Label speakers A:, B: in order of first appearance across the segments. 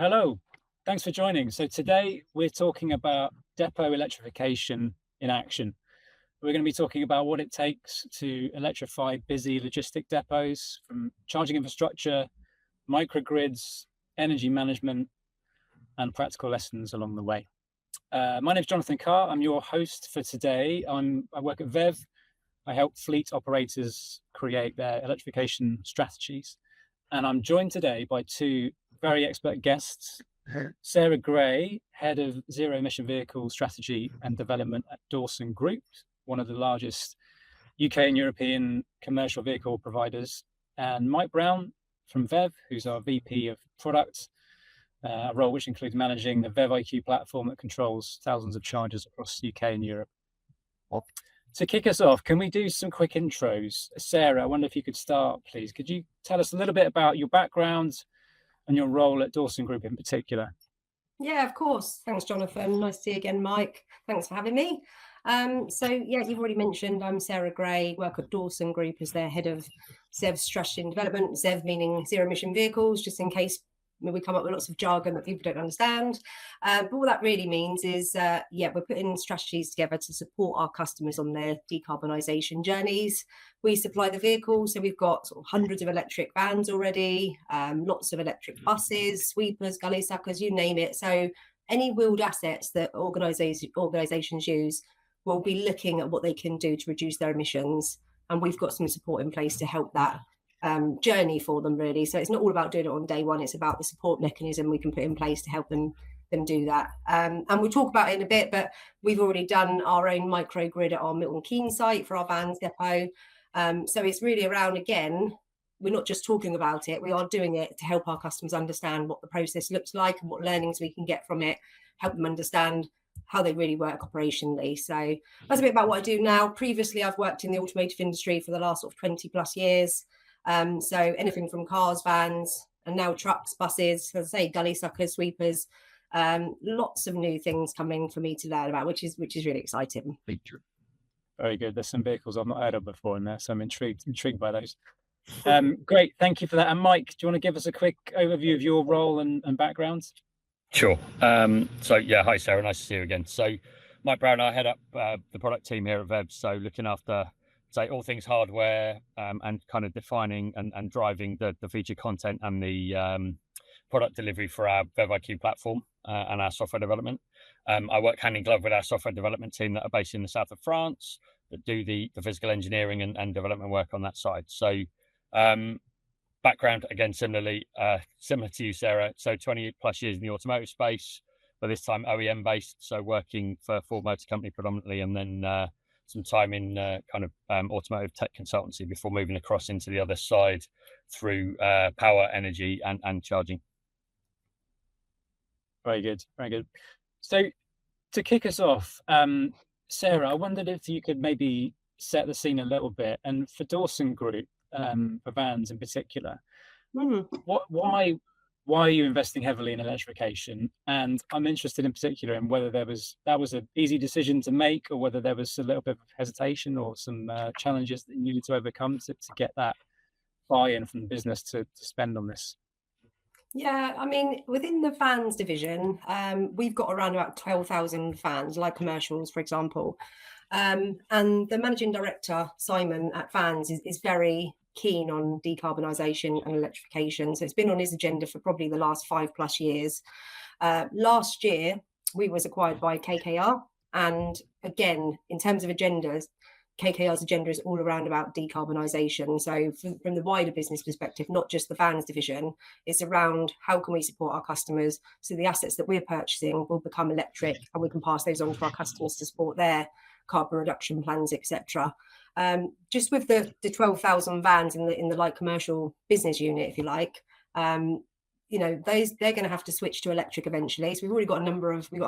A: Hello, thanks for joining. So today we're talking about depot electrification in action. We're going to be talking about what it takes to electrify busy logistic depots, from charging infrastructure, microgrids, energy management, and practical lessons along the way. My name is Jonathan Carr. I'm your host for today. I work at VEV. I help fleet operators create their electrification strategies. And I'm joined today by two very expert guests. Sarah Gray, Head of Zero Emission Vehicle Strategy and Development at Dawsongroup, one of the largest UK and European commercial vehicle providers, and Mike Brown from VEV, who's our VP of Product, a role which includes managing the VEV IQ platform that controls thousands of chargers across the UK and Europe. To kick us off, can we do some quick intros? Sarah, I wonder if you could start, please. Could you tell us a little bit about your background and your role at Dawsongroup in particular?
B: Yeah, of course. Thanks, Jonathan. Nice to see you again, Mike. Thanks for having me. You've already mentioned I'm Sarah Gray, work at Dawsongroup as their head of ZEV strategy and development. ZEV meaning zero emission vehicles, just in case we come up with lots of jargon that people don't understand. But what that really means is, we're putting strategies together to support our customers on their decarbonisation journeys. We supply the vehicles, so we've got sort of hundreds of electric vans already, lots of electric buses, sweepers, gully suckers, you name it. So any wheeled assets that organisations use will be looking at what they can do to reduce their emissions. And we've got some support in place to help that journey for them, really. So it's not all about doing it on day one, it's about the support mechanism we can put in place to help them do that. And we'll talk about it in a bit, but we've already done our own microgrid at our Milton Keynes site for our Vans depot. So it's really around, again, we're not just talking about it, we are doing it to help our customers understand what the process looks like and what learnings we can get from it, help them understand how they really work operationally. So that's a bit about what I do now. Previously, I've worked in the automotive industry for the last sort of 20 plus years. So anything from cars, vans, and now trucks, buses, as I say, gully suckers, sweepers, lots of new things coming for me to learn about, which is really exciting.
A: Very good. There's some vehicles I've not heard of before in there, so I'm intrigued by those. Great, thank you for that. And Mike, do you want to give us a quick overview of your role and background?
C: Sure. Hi Sarah, nice to see you again. So Mike Brown, I head up the product team here at VEV, so looking after all things hardware and kind of defining and driving the feature content and the product delivery for our VEV IQ platform and our software development. I work hand in glove with our software development team that are based in the south of France that do the physical engineering and development work on that side. So background, again, similar to you, Sarah. So 20 plus years in the automotive space, but this time OEM based. So working for Ford Motor Company predominantly, and then some time in automotive tech consultancy before moving across into the other side through power, energy, and charging.
A: Very good, very good. So to kick us off, Sarah, I wondered if you could maybe set the scene a little bit, and for Dawsongroup, for Vans in particular, why are you investing heavily in electrification? And I'm interested in particular in whether that was an easy decision to make, or whether there was a little bit of hesitation or some challenges that you needed to overcome to get that buy-in from the business to spend on this.
B: Yeah, I mean, within the Vans division, we've got around about 12,000 vans, like commercials, for example. And the managing director, Simon, at Vans is very keen on decarbonisation and electrification. So it's been on his agenda for probably the last 5+ years. Last year, we was acquired by KKR. And again, in terms of agendas, KKR's agenda is all around about decarbonisation. So from the wider business perspective, not just the Vans division, it's around how can we support our customers so the assets that we're purchasing will become electric and we can pass those on to our customers to support their carbon reduction plans, etc. Just with the 12,000 vans in the light commercial business unit, if you like, they're going to have to switch to electric eventually. So we've got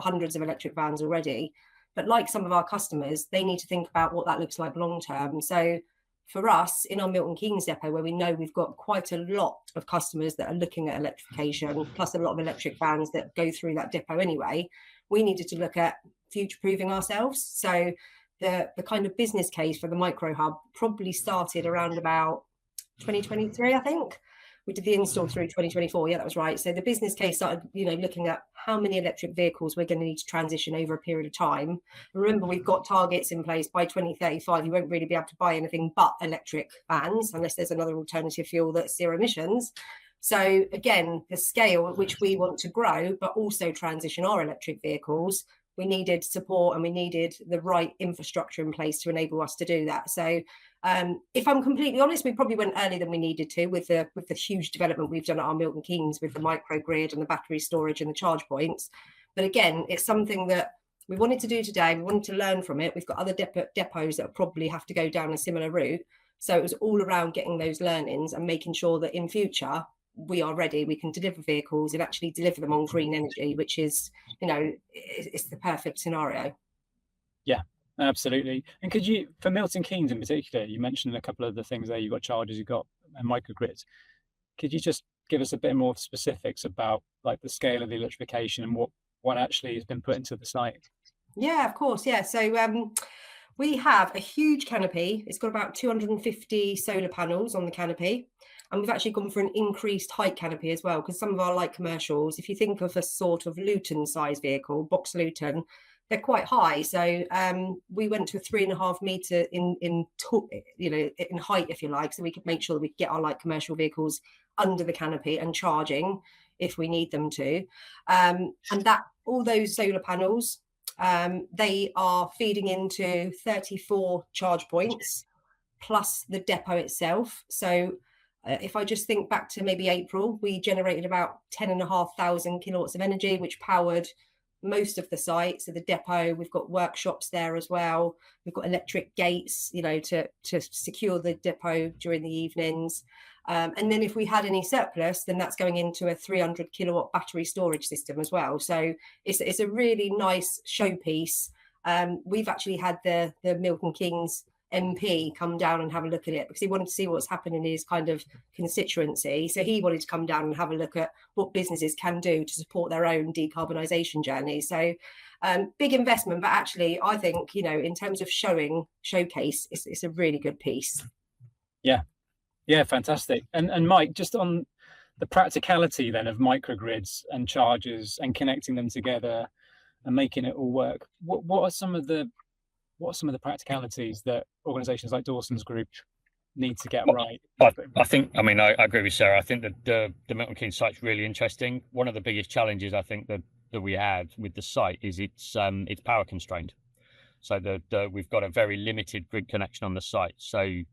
B: hundreds of electric vans already. But like some of our customers, they need to think about what that looks like long term. So for us, in our Milton Keynes depot, where we know we've got quite a lot of customers that are looking at electrification, plus a lot of electric vans that go through that depot anyway, we needed to look at future-proofing ourselves. So the kind of business case for the micro hub probably started around about 2023, I think. we did the install through 2024. Yeah, that was right. So the business case started, looking at how many electric vehicles we're going to need to transition over a period of time. Remember, we've got targets in place by 2035. You won't really be able to buy anything but electric vans unless there's another alternative fuel that's zero emissions. So again, the scale at which we want to grow, but also transition our electric vehicles, we needed support and we needed the right infrastructure in place to enable us to do that. So if I'm completely honest, we probably went earlier than we needed to with the huge development we've done at our Milton Keynes with the microgrid and the battery storage and the charge points. But again, it's something that we wanted to do today. We wanted to learn from it. We've got other depots that probably have to go down a similar route. So it was all around getting those learnings and making sure that in future we are ready, we can deliver vehicles and actually deliver them on green energy, which is, it's the perfect scenario.
A: Yeah, absolutely. And could you, for Milton Keynes in particular, you mentioned a couple of the things there, you've got chargers, you've got microgrids. Could you just give us a bit more specifics about like the scale of the electrification and what actually has been put into the site?
B: Yeah, of course. Yeah. So we have a huge canopy. It's got about 250 solar panels on the canopy. And we've actually gone for an increased height canopy as well, because some of our light commercials, if you think of a sort of Luton size vehicle, box Luton, they're quite high. So we went to a 3.5 metre in height, if you like, so we could make sure that we get our light commercial vehicles under the canopy and charging if we need them to. And that all those solar panels, they are feeding into 34 charge points plus the depot itself. So if I just think back to maybe April, we generated about 10,500 kilowatts of energy, which powered most of the site. So the depot, we've got workshops there as well. We've got electric gates, to secure the depot during the evenings. And then if we had any surplus, then that's going into a 300 kilowatt battery storage system as well. So it's a really nice showpiece. We've actually had the Milton Keynes MP come down and have a look at it because he wanted to see what's happening in his kind of constituency. So he wanted to come down and have a look at what businesses can do to support their own decarbonisation journey. So big investment, but actually I think, in terms of showcase, it's a really good piece.
A: Yeah, fantastic. And Mike, just on the practicality then of microgrids and chargers and connecting them together and making it all work, what are some of the practicalities that organizations like Dawsongroup need to get right?
C: I agree with Sarah. I think that the Milton Keynes site's really interesting. One of the biggest challenges I think that we had with the site is it's power constrained. So we've got a very limited grid connection on the site. So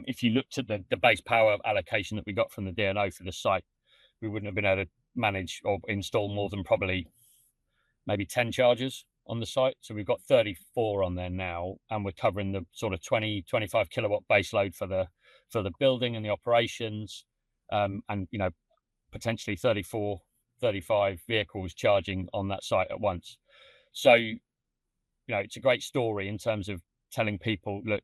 C: if you looked at the base power allocation that we got from the DNO for the site, we wouldn't have been able to manage or install more than probably maybe 10 chargers on the site. So we've got 34 on there now, and we're covering the sort of 25 kilowatt base load for the building and the operations, and potentially 35 vehicles charging on that site at once. So it's a great story in terms of telling people, look,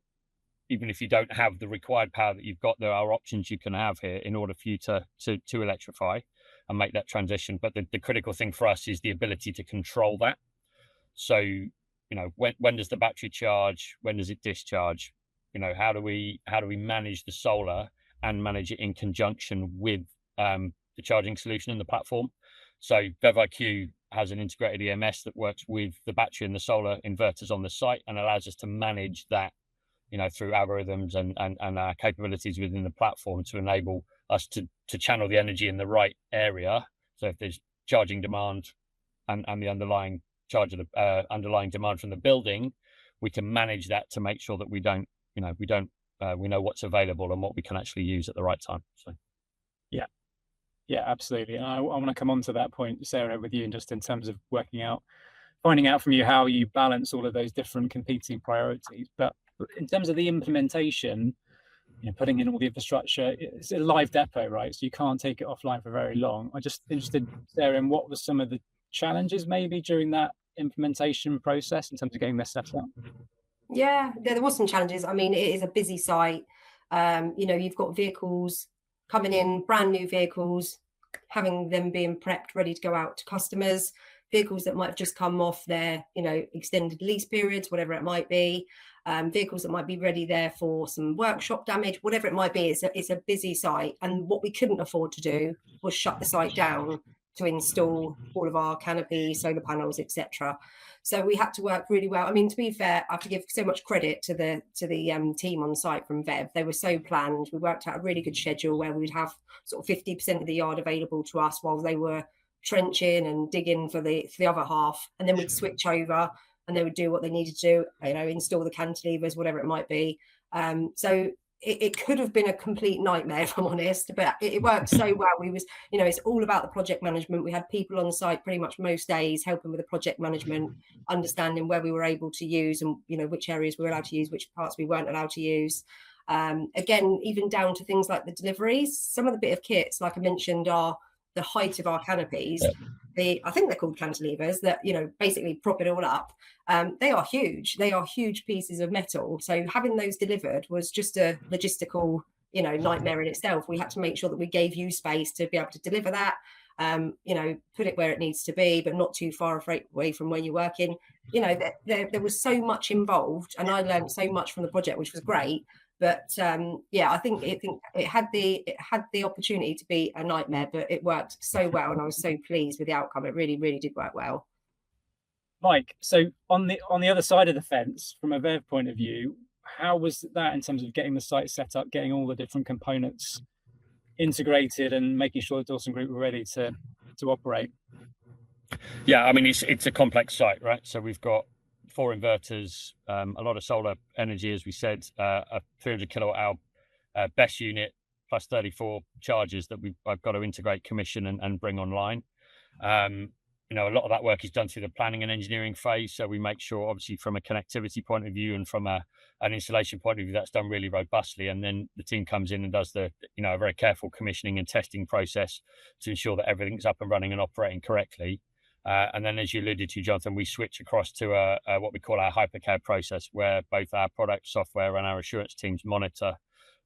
C: even if you don't have the required power that you've got, there are options you can have here in order for you to electrify and make that transition. But the critical thing for us is the ability to control that. So, when does the battery charge? When does it discharge? How do we manage the solar and manage it in conjunction with the charging solution in the platform? So VEV IQ has an integrated EMS that works with the battery and the solar inverters on the site and allows us to manage that, through algorithms and our capabilities within the platform to enable us to channel the energy in the right area. So if there's charging demand and the underlying underlying demand from the building, we can manage that to make sure that we know what's available and what we can actually use at the right time. So
A: yeah, absolutely. And I want to come on to that point, Sarah, with you, and just in terms of finding out from you how you balance all of those different competing priorities. But in terms of the implementation, putting in all the infrastructure, it's a live depot, right? So you can't take it offline for very long. I'm just interested, Sarah, in what were some of the challenges maybe during that implementation process in terms of getting this set up?
B: Yeah, there was some challenges. I mean, it is a busy site. You've got vehicles coming in, brand new vehicles, having them being prepped, ready to go out to customers. vehicles that might have just come off their, extended lease periods, whatever it might be, vehicles that might be ready there for some workshop damage, whatever it might be. It's a busy site, and what we couldn't afford to do was shut the site down to install all of our canopy, solar panels, etc. So we had to work really well. I mean, to be fair, I have to give so much credit to the team on site from VEV. They were so planned. We worked out a really good schedule where we'd have sort of 50% of the yard available to us while they were trenching and digging for the other half, and then we'd switch over and they would do what they needed to do, install the cantilevers, whatever it might be. So it could have been a complete nightmare, if I'm honest, but it worked so well. We was, it's all about the project management. We had people on site pretty much most days helping with the project management, understanding where we were able to use and, which areas we were allowed to use, which parts we weren't allowed to use. Again, even down to things like the deliveries. Some of the bit of kits, like I mentioned, are the height of our canopies. I think they're called cantilevers that, basically prop it all up. They are huge. They are huge pieces of metal. So having those delivered was just a logistical, nightmare in itself. We had to make sure that we gave you space to be able to deliver that, put it where it needs to be, but not too far away from where you're working. There was so much involved, and I learned so much from the project, which was great. But I think it had the opportunity to be a nightmare, but it worked so well, and I was so pleased with the outcome. It really, really did work well.
A: Mike, so on the other side of the fence, from a VEV point of view, how was that in terms of getting the site set up, getting all the different components integrated, and making sure the Dawsongroup were ready to operate?
C: Yeah, I mean, it's a complex site, right? So we've got 4 inverters, a lot of solar energy, as we said, a 300 kilowatt hour BESS unit, plus 34 chargers that I've got to integrate, commission, and bring online. A lot of that work is done through the planning and engineering phase. So we make sure, obviously, from a connectivity point of view and from an installation point of view, that's done really robustly. And then the team comes in and does a very careful commissioning and testing process to ensure that everything's up and running and operating correctly. And then, as you alluded to, Jonathan, we switch across to what we call our hypercare process, where both our product software and our assurance teams monitor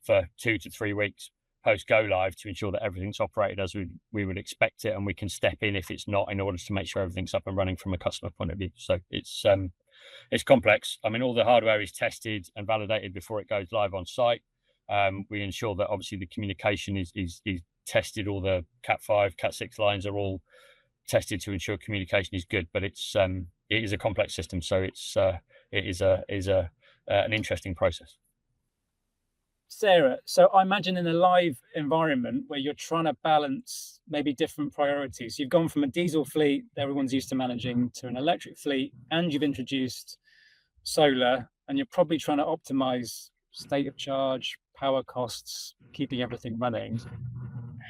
C: for 2 to 3 weeks post go live to ensure that everything's operated as we would expect it, and we can step in if it's not, in order to make sure everything's up and running from a customer point of view. So it's complex. I mean, all the hardware is tested and validated before it goes live on site. We ensure that obviously the communication is tested. All the Cat 5, Cat 6 lines are all tested to ensure communication is good, but it is a complex system, so it is an interesting process.
A: Sarah, so I imagine in a live environment where you're trying to balance maybe different priorities, you've gone from a diesel fleet that everyone's used to managing to an electric fleet, and you've introduced solar, and you're probably trying to optimize state of charge, power costs, keeping everything running.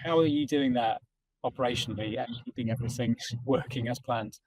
A: How are you doing that operationally and keeping everything working as planned?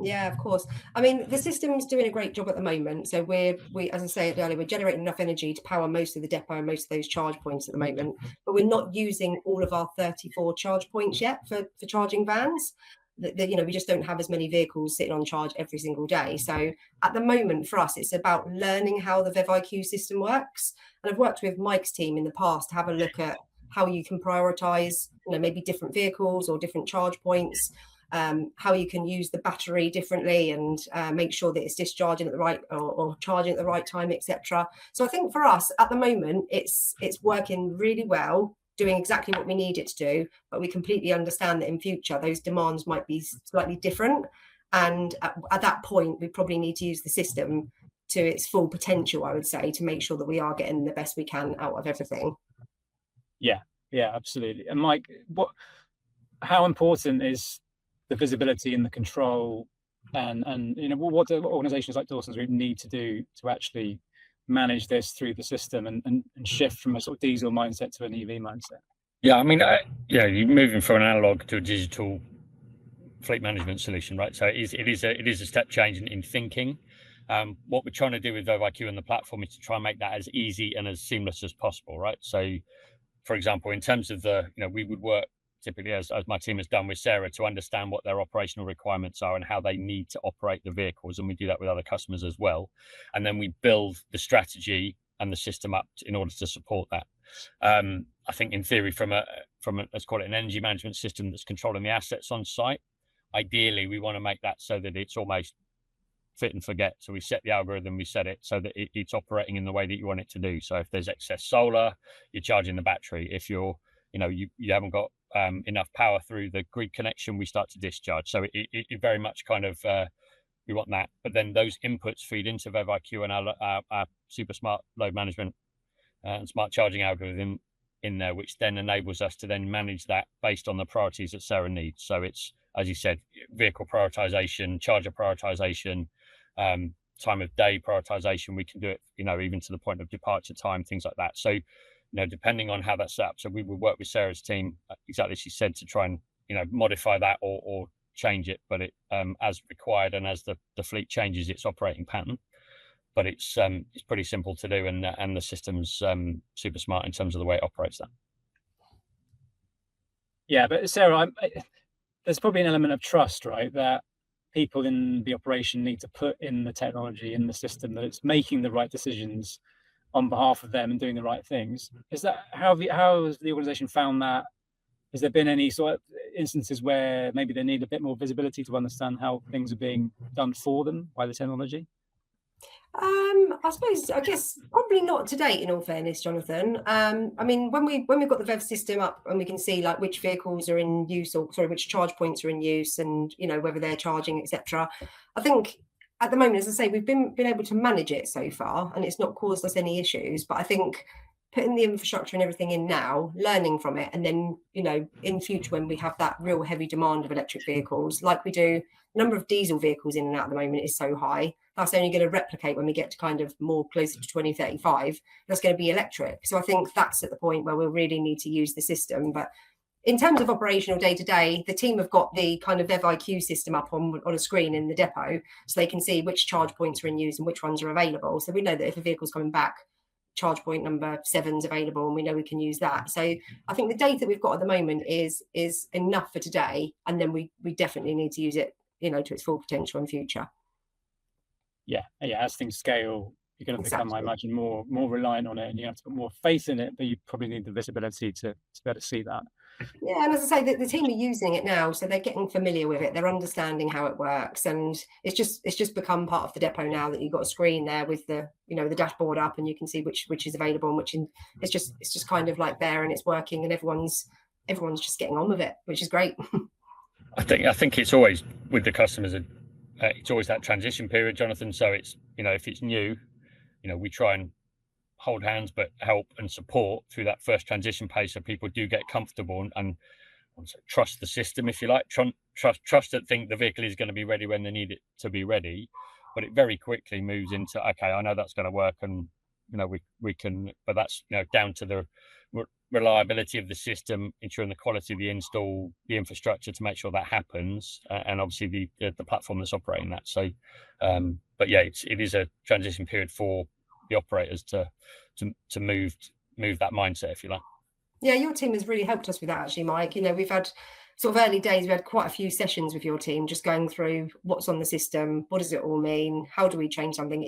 B: Yeah, of course. I mean, the system's doing a great job at the moment. So we, as I said earlier, we're generating enough energy to power most of the depot and most of those charge points at the moment. But we're not using all of our 34 charge points yet for charging vans. We just don't have as many vehicles sitting on charge every single day. So at the moment, for us, it's about learning how the VEV IQ system works. And I've worked with Mike's team in the past to have a look at how you can prioritize, maybe different vehicles or different charge points. How you can use the battery differently and make sure that it's discharging at the right or charging at the right time, etc. So I think for us at the moment, it's working really well, doing exactly what we need it to do, but we completely understand that in future those demands might be slightly different, and at that point we probably need to use the system to its full potential, I would say, to make sure that we are getting the best we can out of everything.
A: Yeah, absolutely. And Mike, how important is the visibility and the control, and what do organizations like Dawsongroup need to do to actually manage this through the system and shift from a sort of diesel mindset to an EV mindset?
C: Yeah, I mean, you're moving from an analog to a digital fleet management solution, right? So it is a step change in thinking. What we're trying to do with VEV IQ and the platform is to try and make that as easy and as seamless as possible, right? So, for example, in terms of we would work typically, as my team has done with Sarah, to understand what their operational requirements are and how they need to operate the vehicles. And we do that with other customers as well. And then we build the strategy and the system up in order to support that. I think in theory, from a let's call it an energy management system that's controlling the assets on site, ideally we want to make that so that it's almost fit and forget. So we set the algorithm, we set it so that it's operating in the way that you want it to do. So if there's excess solar, you're charging the battery. If you haven't got enough power through the grid connection, we start to discharge. So it very much kind of we want that. But then those inputs feed into VEV IQ and our super smart load management and smart charging algorithm in there, which then enables us to then manage that based on the priorities that Sarah needs. So it's, as you said, vehicle prioritization, charger prioritization, time of day prioritization. We can do it, even to the point of departure time, things like that. So, depending on how that's set up. So we will work with Sarah's team, exactly as she said, to try and, modify that or change it, but it as required, and as the fleet changes its operating pattern. But it's pretty simple to do, and the system's super smart in terms of the way it operates that.
A: Yeah, but Sarah, there's probably an element of trust, right? That people in the operation need to put in the technology in the system, that it's making the right decisions on behalf of them and doing the right things. Is that how has the organization found that? Has there been any sort of instances where maybe they need a bit more visibility to understand how things are being done for them by the technology?
B: I guess probably not to date, in all fairness, Jonathan. I mean, when we've got the VEV system up and we can see like which vehicles are in use, or sorry, which charge points are in use, and whether they're charging, etc. I think at the moment, as I say, we've been able to manage it so far, and it's not caused us any issues. But I think putting the infrastructure and everything in now, learning from it, and then in future when we have that real heavy demand of electric vehicles, like we do, the number of diesel vehicles in and out at the moment is so high. That's only going to replicate when we get to kind of more closer to 2035. That's going to be electric. So I think that's at the point where we'll really need to use the system. But in terms of operational day to day, the team have got the kind of VEV IQ system up on a screen in the depot, so they can see which charge points are in use and which ones are available. So we know that if a vehicle's coming back, charge point number 7's available, and we know we can use that. So I think the data we've got at the moment is enough for today, and then we definitely need to use it to its full potential in future.
A: Yeah, as things scale, you're going to become, I imagine, more reliant on it, and you have to put more faith in it, but you probably need the visibility to be able to see that.
B: Yeah, and as I say, the team are using it now, so they're getting familiar with it. They're understanding how it works, and it's just become part of the depot now that you've got a screen there with the the dashboard up, and you can see which is available and it's just kind of like there, and it's working, and everyone's just getting on with it, which is great.
C: I think it's always with the customers. It's always that transition period, Jonathan. So it's if it's new, we try and hold hands, but help and support through that first transition phase, so people do get comfortable and trust the system, if you like. Trust that think the vehicle is going to be ready when they need it to be ready. But it very quickly moves into, okay, I know that's going to work, and we can. But that's down to the reliability of the system, ensuring the quality of the install, the infrastructure to make sure that happens, and obviously the platform that's operating that. So, but yeah, it is a transition period for the operators to move that mindset, if you like.
B: Yeah, your team has really helped us with that, actually, Mike. We've had sort of early days, we had quite a few sessions with your team, just going through what's on the system, what does it all mean, how do we change something,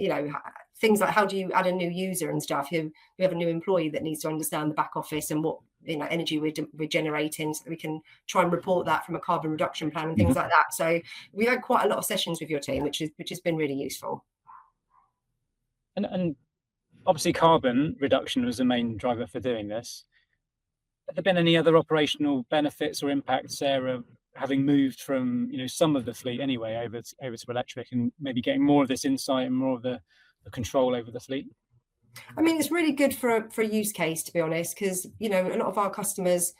B: things like how do you add a new user and stuff. You have a new employee that needs to understand the back office and what energy we're generating, so that we can try and report that from a carbon reduction plan and things like that. So we've had quite a lot of sessions with your team, which has been really useful.
A: And obviously carbon reduction was the main driver for doing this. Have there been any other operational benefits or impacts, Sarah, having moved from some of the fleet anyway over to electric, and maybe getting more of this insight and more of the control over the fleet?
B: I mean, it's really good for a use case, to be honest, because a lot of our customers,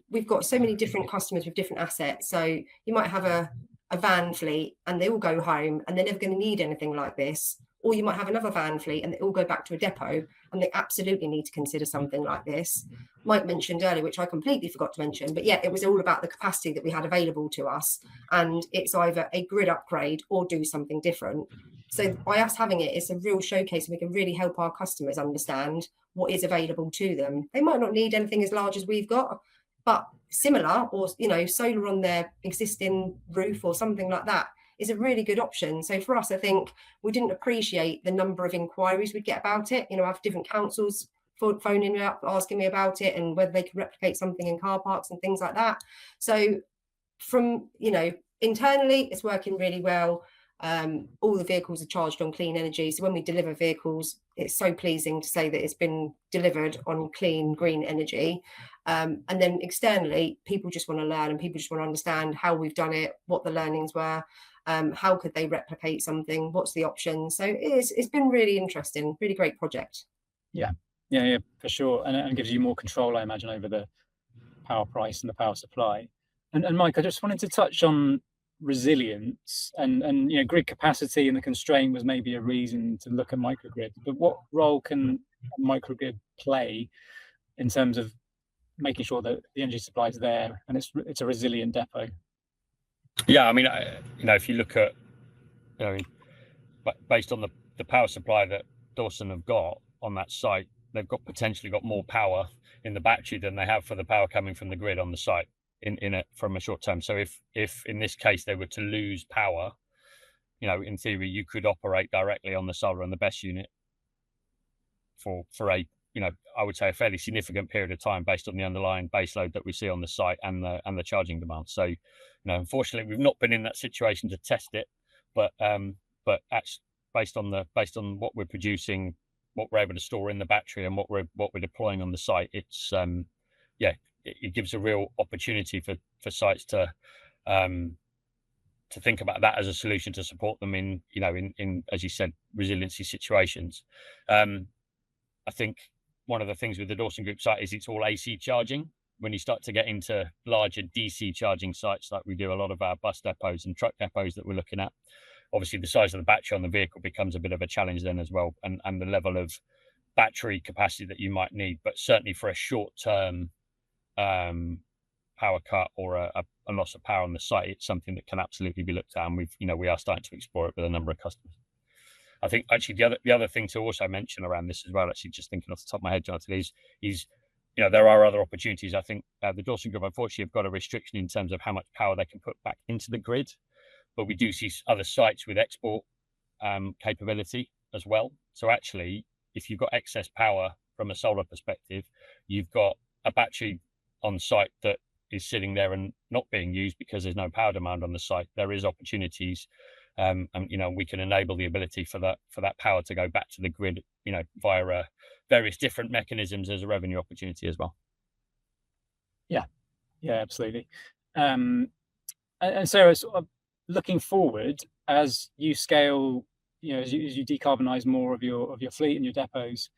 B: we've got so many different customers with different assets. So you might have a van fleet and they all go home and they're never going to need anything like this. Or you might have another van fleet and they all go back to a depot and they absolutely need to consider something like this. Mike mentioned earlier, which I completely forgot to mention, but yeah, it was all about the capacity that we had available to us. And it's either a grid upgrade or do something different. So by us having it, it's a real showcase, and we can really help our customers understand what is available to them. They might not need anything as large as we've got, but similar, or solar on their existing roof or something like that is a really good option. So for us, I think we didn't appreciate the number of inquiries we'd get about it. I have different councils phoning me up, asking me about it, and whether they can replicate something in car parks and things like that. So from, internally, it's working really well. All the vehicles are charged on clean energy. So when we deliver vehicles, it's so pleasing to say that it's been delivered on clean, green energy. And then externally, people just want to learn and people just want to understand how we've done it, what the learnings were, how could they replicate something, what's the options. So it's been really interesting, really great project.
A: Yeah, for sure. And gives you more control, I imagine, over the power price and the power supply. And Mike, I just wanted to touch on resilience and grid capacity, and the constraint was maybe a reason to look at microgrid. But what role can a microgrid play in terms of making sure that the energy supply is there and it's a resilient depot?
C: Yeah, I mean, if you look at, based on the power supply that Dawson have got on that site, they've potentially got more power in the battery than they have for the power coming from the grid on the site in it from a short term. So if in this case they were to lose power, in theory you could operate directly on the solar and the BESS unit for a I would say a fairly significant period of time based on the underlying baseload that we see on the site and the charging demand. So unfortunately we've not been in that situation to test it, but actually based on what we're producing, what we're able to store in the battery, and what we're deploying on the site, it's it gives a real opportunity for sites to think about that as a solution to support them in as you said, resiliency situations. I think one of the things with the Dawsongroup site is it's all AC charging. When you start to get into larger DC charging sites, like we do a lot of our bus depots and truck depots that we're looking at, obviously the size of the battery on the vehicle becomes a bit of a challenge then as well, and the level of battery capacity that you might need. But certainly for a short-term power cut or a loss of power on the site, it's something that can absolutely be looked at, and we are starting to explore it with a number of customers. I think actually the other thing to also mention around this as well, actually just thinking off the top of my head, Jonathan, is there are other opportunities. I think the Dawsongroup unfortunately have got a restriction in terms of how much power they can put back into the grid, but we do see other sites with export capability as well. So actually, if you've got excess power from a solar perspective, you've got a battery on site that is sitting there and not being used because there's no power demand on the site. There is opportunities, and we can enable the ability for that power to go back to the grid, via various different mechanisms as a revenue opportunity as well.
A: Yeah, absolutely. And Sarah, sort of looking forward as you scale, as you decarbonize more of your fleet and your depots,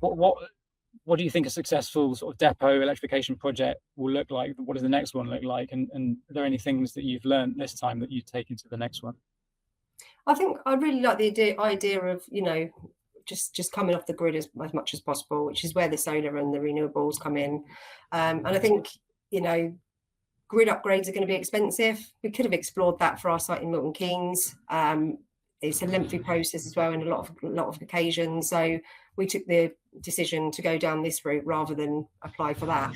A: what do you think a successful sort of depot electrification project will look like? What does the next one look like? And are there any things that you've learned this time that you take into the next one?
B: I think I really like the idea of, just coming off the grid as much as possible, which is where the solar and the renewables come in. And I think, grid upgrades are going to be expensive. We could have explored that for our site in Milton Keynes. It's a lengthy process as well in a lot of occasions. So we took the decision to go down this route rather than apply for that.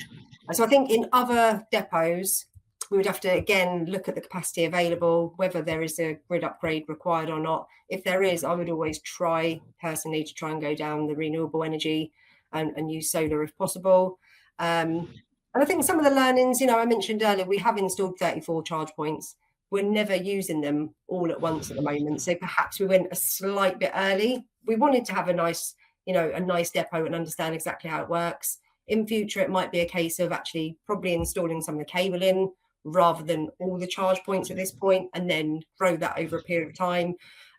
B: And so I think in other depots, we would have to again look at the capacity available, whether there is a grid upgrade required or not. If there is, I would always try personally to try and go down the renewable energy and use solar if possible. And I think some of the learnings, I mentioned earlier, we have installed 34 charge points. We're never using them all at once at the moment. So perhaps we went a slight bit early. We wanted to have a nice depot and understand exactly how it works. In future, it might be a case of actually probably installing some of the cable in rather than all the charge points at this point, and then grow that over a period of time.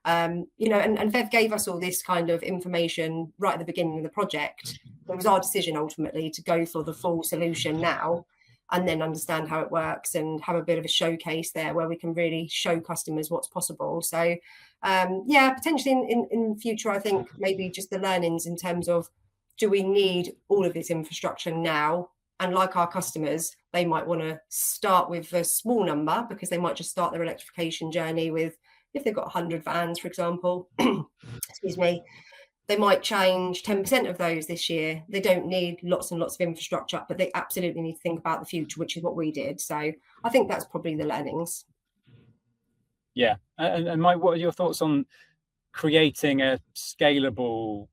B: And VEV gave us all this kind of information right at the beginning of the project. It was our decision ultimately to go for the full solution now, and then understand how it works and have a bit of a showcase there where we can really show customers what's possible. So potentially in future, I think maybe just the learnings in terms of, do we need all of this infrastructure now? And like our customers, they might want to start with a small number because they might just start their electrification journey with, if they've got 100 vans, for example, excuse me, they might change 10% of those this year. They don't need lots and lots of infrastructure, but they absolutely need to think about the future, which is what we did. So I think that's probably the learnings.
A: Yeah. And Mike, what are your thoughts on creating a scalable,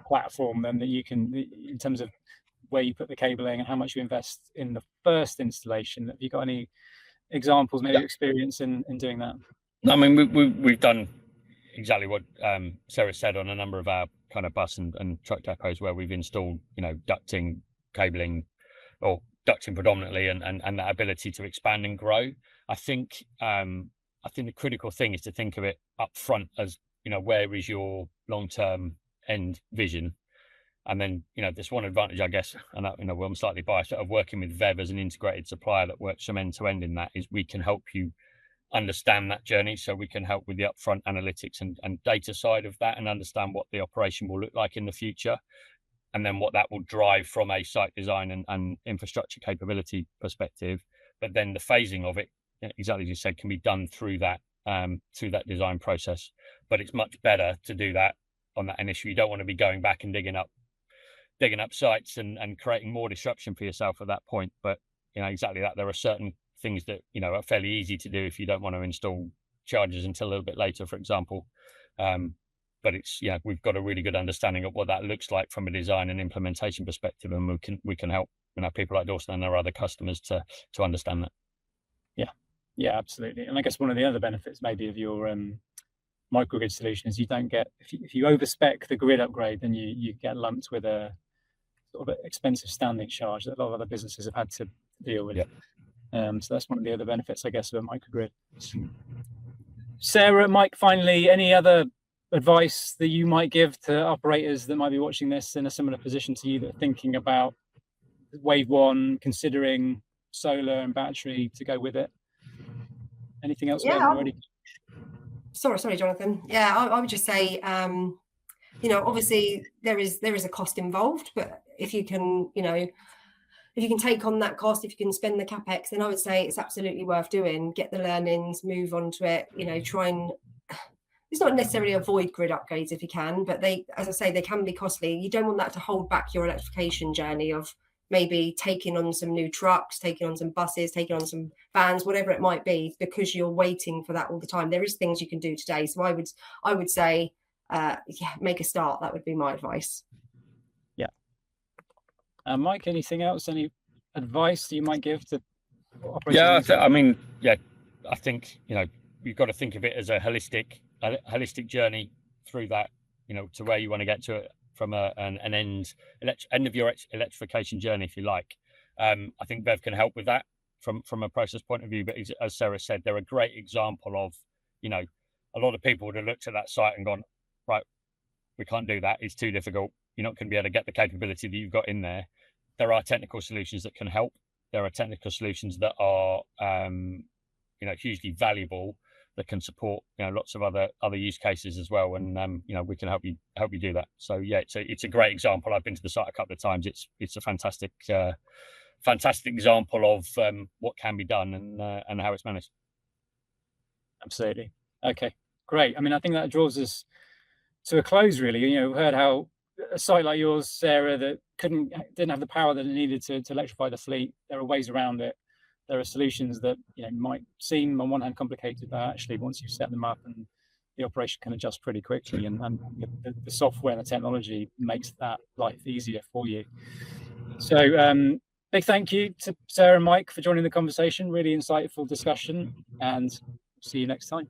A: platform then that you can, in terms of where you put the cabling and how much you invest in the first installation? Have you got any examples, maybe experience in doing that?
C: I mean, we've done exactly what Sarah said on a number of our kind of bus and truck depots where we've installed, ducting, cabling, or ducting predominantly, and that ability to expand and grow. I think the critical thing is to think of it up front as, where is your long-term end vision? And then, there's one advantage, I guess, and that, well, I'm slightly biased, of working with VEV as an integrated supplier that works from end to end in that, is we can help you understand that journey. So we can help with the upfront analytics and data side of that, and understand what the operation will look like in the future, and then what that will drive from a site design and infrastructure capability perspective. But then the phasing of it, exactly as you said, can be done through that design process. But it's much better to do that on that initial. You don't want to be going back and digging up sites and creating more disruption for yourself at that point. But exactly that, there are certain things that are fairly easy to do if you don't want to install chargers until a little bit later, for example. But it's, we've got a really good understanding of what that looks like from a design and implementation perspective, and we can help people like Dawson and our other customers to understand that.
A: Yeah, absolutely. And I guess one of the other benefits maybe of your microgrid solution is you don't get, if you overspec the grid upgrade, then you get lumped with a sort of expensive standing charge that a lot of other businesses have had to deal with. So that's one of the other benefits, I guess, of a microgrid. Sarah, Mike, finally, any other advice that you might give to operators that might be watching this in a similar position to you, that are thinking about wave one, considering solar and battery to go with it? Anything else?
B: Sorry, Jonathan. Yeah, I would just say, obviously there is a cost involved, but if you can take on that cost, if you can spend the capex, then I would say it's absolutely worth doing. Get the learnings, move on to it. Try and, it's not necessarily avoid grid upgrades if you can, but they, as I say, they can be costly. You don't want that to hold back your electrification journey of maybe taking on some new trucks, taking on some buses, taking on some vans, whatever it might be, because you're waiting for that all the time. There is things you can do today. So I would say, make a start. That would be my advice.
A: Yeah. Mike, anything else? Any advice that you might give to operators?
C: I think you've got to think of it as a holistic journey through that, to where you want to get to it from an end of your electrification journey, if you like. I think VEV can help with that from a process point of view. But as Sarah said, they're a great example of, a lot of people would have looked at that site and gone, right, we can't do that. It's too difficult. You're not going to be able to get the capability that you've got in there. There are technical solutions that can help. There are technical solutions that are, hugely valuable, that can support lots of other use cases as well, and we can help you do that. So yeah, it's a great example. I've been to the site a couple of times. It's a fantastic example of what can be done and how it's managed.
A: Absolutely. Okay, great. I mean, I think that draws us to a close, really. We heard how a site like yours, Sarah, that didn't have the power that it needed to electrify the fleet, there are ways around it. There are solutions that might seem on one hand complicated, but actually once you set them up, and the operation can adjust pretty quickly, and the software and the technology makes that life easier for you. So big thank you to Sarah and Mike for joining the conversation. Really insightful discussion, and see you next time.